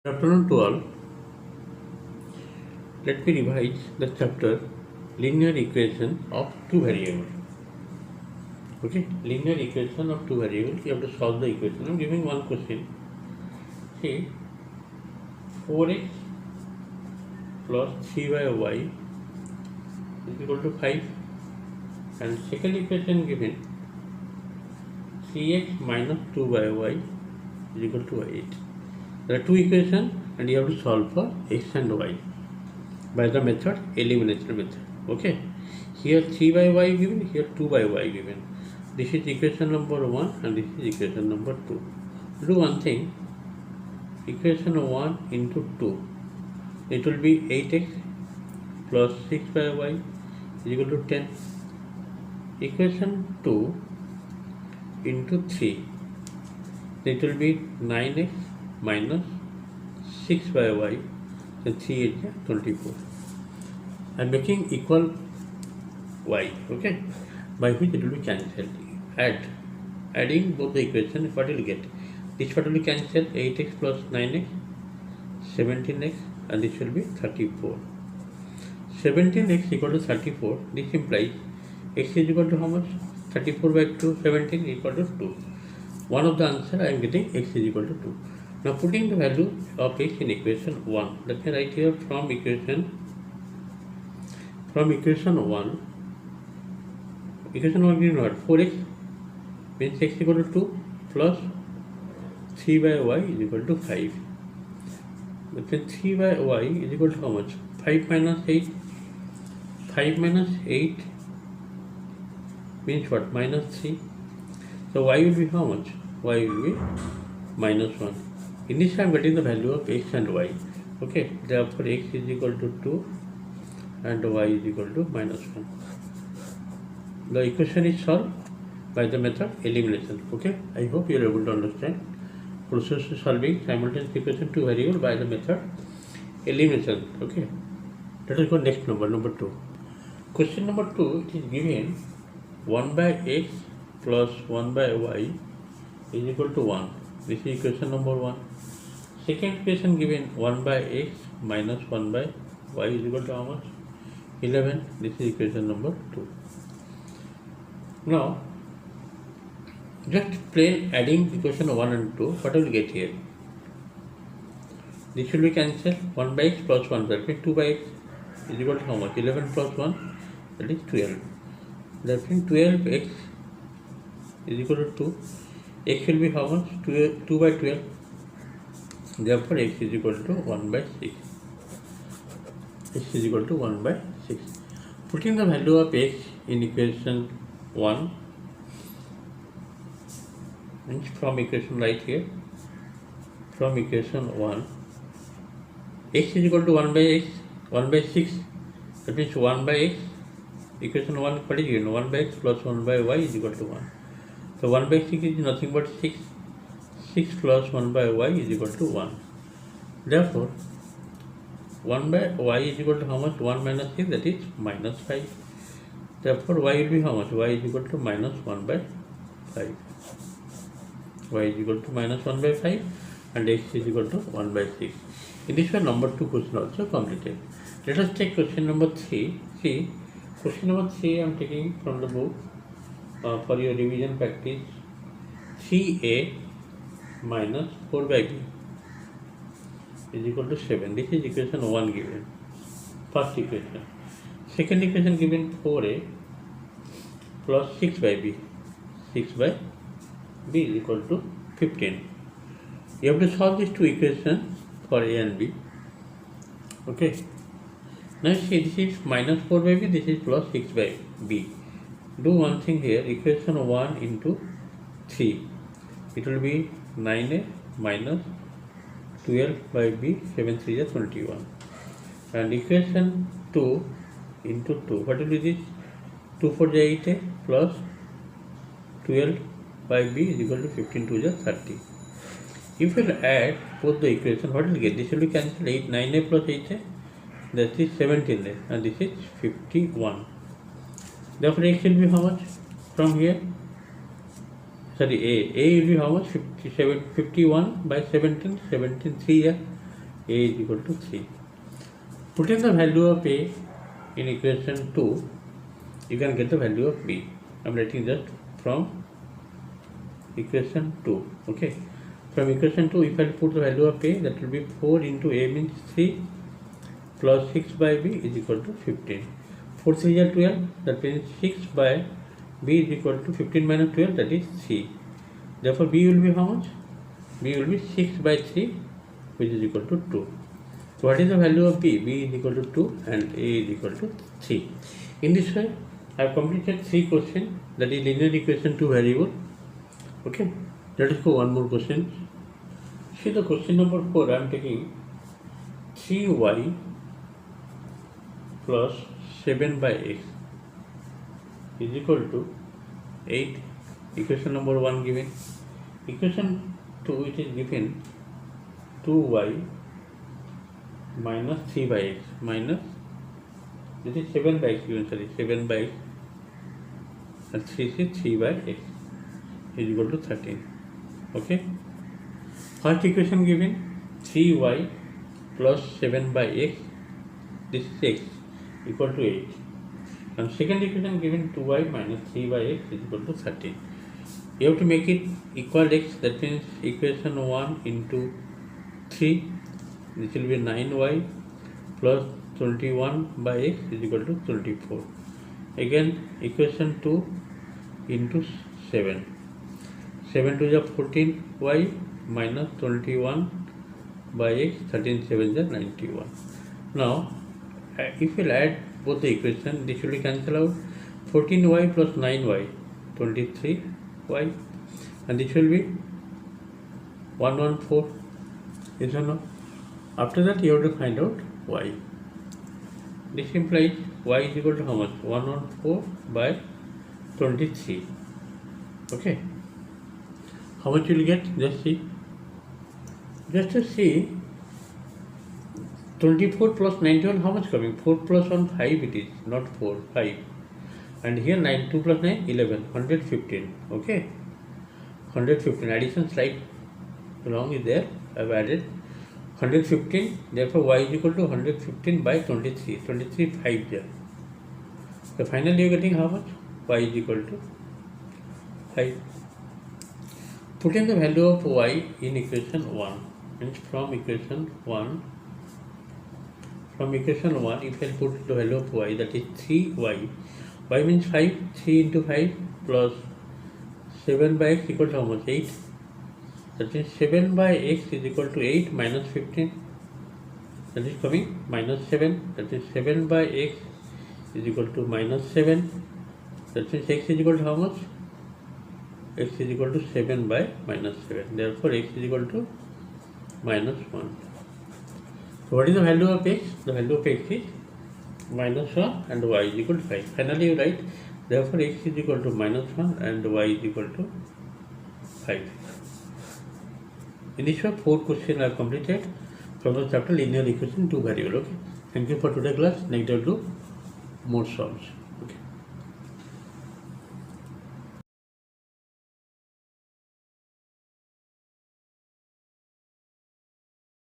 Good afternoon to all. Let me revise the chapter linear equation of two variables. Okay, linear equation of two variables. You have to solve the equation. I'm giving one question. See, 4x plus 3y is equal to 5, and second equation given 3x minus 2y is equal to 8. There are two equations and you have to solve for x and y by the method elimination method. Okay, here 3y given, here 2y given. This is equation number 1 and this is equation number 2. Do one thing, equation 1 into 2, it will be 8x plus 6y is equal to 10. Equation 2 into 3, it will be 9x minus 6y, then 3 is 24. I am making equal y, okay, by which it will be cancelled. Adding both the equations, what will you get? This part will be cancelled, 8x plus 9x, 17x, and this will be 34. 17x equal to 34, this implies x is equal to how much? 34 by 2, 17 equal to 2. One of the answer I am getting x is equal to 2. Now putting the value of x in equation 1, let me write here from equation 1, equation 1 is what? 4x means x equal to 2 plus 3 by y is equal to 5. Then 3 by y is equal to how much? 5 minus 8. 5 minus 8 means what? Minus 3. So y will be how much? Y will be minus 1. In this I am getting the value of x and y. Okay, therefore x is equal to 2 and y is equal to minus 1. The equation is solved by the method elimination. Okay, I hope you are able to understand process of solving simultaneous equation two variable by the method elimination. Okay, let us go next number 2. Question number 2, it is given 1 by x plus 1 by y is equal to 1. This is equation number 1. Second equation given 1 by x minus 1 by y is equal to how much? 11. This is equation number 2. Now, just plain adding equation 1 and 2, what will we get here? This will be cancelled. 1 by x plus 1 by x, 2 by x is equal to how much? 11 plus 1, that is 12. That means 12x is equal to 2. X will be how much? 2 by 12. Therefore, x is equal to 1 by 6. X is equal to 1 by 6. Putting the value of x in equation 1, means from equation right here, from equation 1, x is equal to 1 by x, 1 by 6. That means 1 by x, equation 1, what is given? 1 by x plus 1 by y is equal to 1. So 1 by 6 is nothing but 6. 6 plus 1 by y is equal to 1. Therefore, 1 by y is equal to how much? 1 minus 6, that is minus 5. Therefore, y will be how much? Y is equal to minus 1 by 5. Y is equal to minus 1 by 5 and x is equal to 1 by 6. In this way, number 2 question also completed. Let us take question number 3. See, question number 3 I am taking from the book for your revision practice. 3a minus 4 by b is equal to 7. This is equation 1 given. First equation. Second equation given 4a plus 6 by b. 6 by b is equal to 15. You have to solve these two equations for a and b. Okay. Now see, this is minus 4 by b, this is plus 6 by b. Do one thing here, equation 1 into 3. It will be 9a minus 12 by b, 7 3 is 21. And equation 2 into 2, what will be this? 2 4 is 8a plus 12 by b is equal to 15 2 is 30. If you will add both the equations, what will you get? This will be cancelled. 9a plus 8a, that is 17a, and this is 51. Therefore, x will be how much from here? Sorry, a will be how much? 51 by 17, 17 3 here. a is equal to 3. Put in the value of a in equation 2, you can get the value of b. I am writing just from equation 2. Okay. From equation 2, if I put the value of a, that will be 4 into a means 3 plus 6 by b is equal to 15. 4 3 is 12, that means 6 by b is equal to 15 minus 12, that is 3. Therefore, b will be how much? B will be 6 by 3, which is equal to 2. So, what is the value of b? B is equal to 2 and a is equal to 3. In this way, I have completed 3 questions, that is linear equation 2 variable. Okay, let us go one more question. See the question number 4, I am taking 3y plus 7 by x is equal to 8. Equation number 1 given. Equation 2, it is given 2y minus 3 by x minus, this is 7 by x given, sorry, 7 by x and 3 is 3 by x is equal to 13. Okay. First equation given 3y plus 7 by x, this is x equal to 8. And second equation given 2y minus 3 by x is equal to 13. You have to make it equal x, that means equation 1 into 3, this will be 9y plus 21 by x is equal to 24. Again equation 2 into 7. 7 to the 14y minus 21 by x, 13 7 is 91. Now, if we add both the equations, this will be cancel out. 14y plus 9y, 23y, and this will be 114. Yes or no? After that, you have to find out y. This implies y is equal to how much? 114 by 23. Okay. How much you will get? Just see. Just to see, 24 plus 91, how much coming? 4 plus 1, 5 it is, not 4, 5. And here 2 plus 9, 11, 115. Okay. 115. Addition slight wrong is there. I have added 115. Therefore, y is equal to 115 by 23. 23, 5 there. So finally, you are getting how much? Y is equal to 5. Put in the value of y in equation 1. Means from equation 1, if I put the value of y, that is 3y, y means 5, 3 into 5 plus 7 by x equal to how much? 8. That means 7 by x is equal to 8 minus 15. That is coming minus 7. That is 7 by x is equal to minus 7. That means x is equal to how much? X is equal to 7 by minus 7. Therefore, x is equal to minus 1. So, what is the value of x? The value of x is minus 1 and y is equal to 5. Finally, you write, therefore, x is equal to minus 1 and y is equal to 5. In this way, 4 questions are completed from the chapter linear equation 2 variable. Okay. Thank you for today's class. Next, I will do more solves.